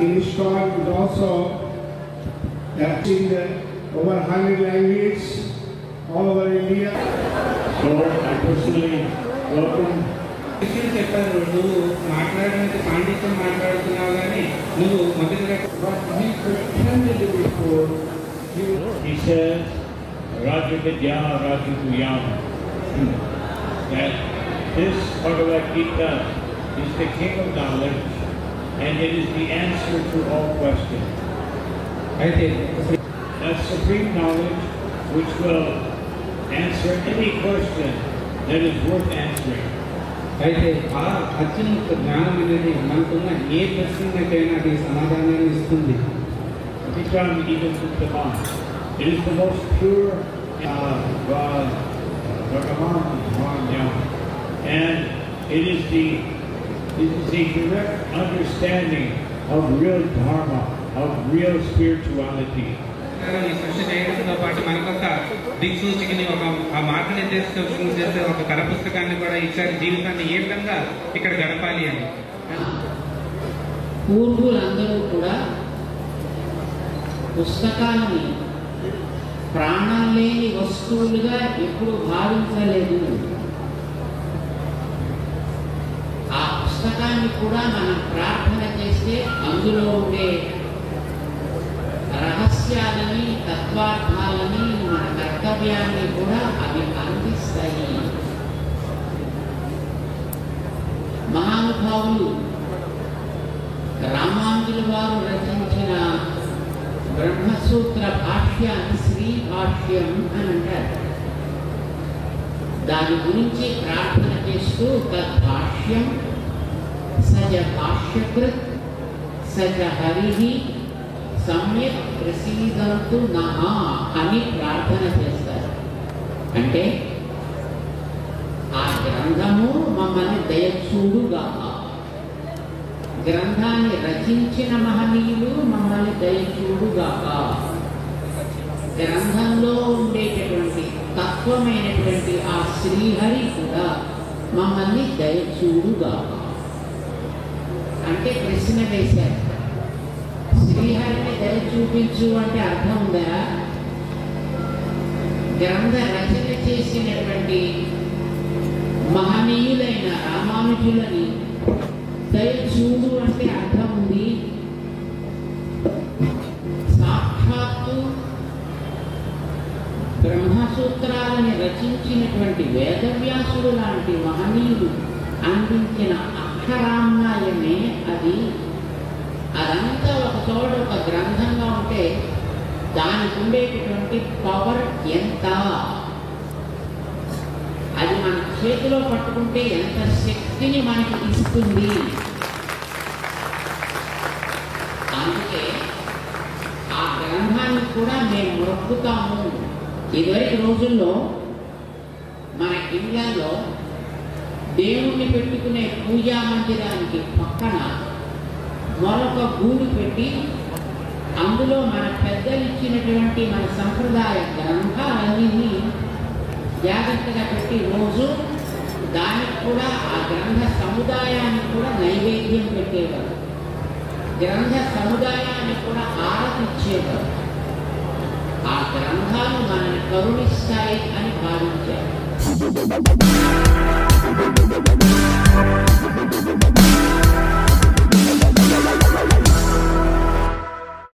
INSCON is also in over 100 languages all over India. So I personally welcome. చెప్పారు నువ్వు మాట్లాడడానికి పాండిత్యం మాట్లాడుతున్నావు కానీ నువ్వు మొదటిగా he says Raja Vidya Raja Tuyam, that this Bhagavad Gita is the king of knowledge and it is the answer to all questions. That supreme knowledge which will answer any question that is worth answering. అయితే ఆ అత్యున్నత జ్ఞానం అనేది మనకున్న ఏ ప్రశ్నకైనా అది సమాధానాన్ని ఇస్తుంది. It is the most pure and it is a direct understanding of real dharma, of real spirituality. ఈ సృష్టి చేయడంతో పాటు మనకొక దిక్సూచికని ఒక మార్గనిర్దేశం చేసే ఒక కర పుస్తకాన్ని కూడా ఇచ్చారు, జీవితాన్ని ఏ విధంగా ఇక్కడ గడపాలి అని. పూర్వులందరూ కూడా పుస్తకాలని ప్రాణం లేని వస్తువులుగా ఎప్పుడు భావించలేదు. ఆ పుస్తకాన్ని కూడా మనం ప్రార్థన చేస్తే అందులో ఉండే రహస్యాలని తత్వార్థాలని మన కర్తవ్యాన్ని కూడా అవి అందిస్తాయి. మహానుభావులు రామానుజుల వారు రచించిన బ్రహ్మసూత్ర భాష్యాన్ని శ్రీ భాష్యం అని అంటారు. దాని గురించి ప్రార్థన చేస్తూ తద్భాష్యం సజ భాష్యకృత్ సజ హరి సమ్యక్ ప్రసీదంతు నః అని ప్రార్థన చేస్తారు. అంటే ఆ గ్రంథము మమ్మల్ని దయచూడుగా, గ్రంథాన్ని రచించిన మహనీయులు మమ్మల్ని దయచూడుగాక, గ్రంథంలో ఉండేటటువంటి తత్వమైనటువంటి ఆ శ్రీహరి కూడా మమ్మల్ని దయచూడుగాక. అంటే ప్రశ్న వేశారు, శ్రీహరిని దయ చూపించు అంటే అర్థం ఉందా? గ్రంథ రచన చేసినటువంటి మహనీయులైన రామానుజులని దయ చూడు అంటే అర్థం ఉంది. సాక్షాత్తు బ్రహ్మసూత్రాలని రచించినటువంటి వేదవ్యాసుడు లాంటి మహనీయుడు అందించిన అక్షరామ్నాయమే అది. అదంతా ఒక చోట ఒక గ్రంథంగా ఉంటే దానికి ఉండేటటువంటి పవర్ ఎంత, అది మన చేతిలో పట్టుకుంటే ఎంత శక్తిని మనకి ఇస్తుంది. అందుకే ఆ గ్రంథాన్ని కూడా మేము మొక్కుతాము. ఇదివరకు రోజుల్లో మన ఇళ్లలో దేవుణ్ణి పెట్టుకునే పూజా మందిరానికి పక్కన మరొక గూడు పెట్టి అందులో మన పెద్దలు ఇచ్చినటువంటి మన సంప్రదాయ గ్రంథాలన్నీ జాగ్రత్తగా పెట్టి రోజు దానికి కూడా ఆ గ్రంథ సముదాయానికి కూడా నైవేద్యం పెట్టేవారు, గ్రంథ సముదాయానికి కూడా ఆరతిచ్చేవారు. ఆ గ్రంథాలు మనల్ని కరుణిస్తాయి అని భావించారు.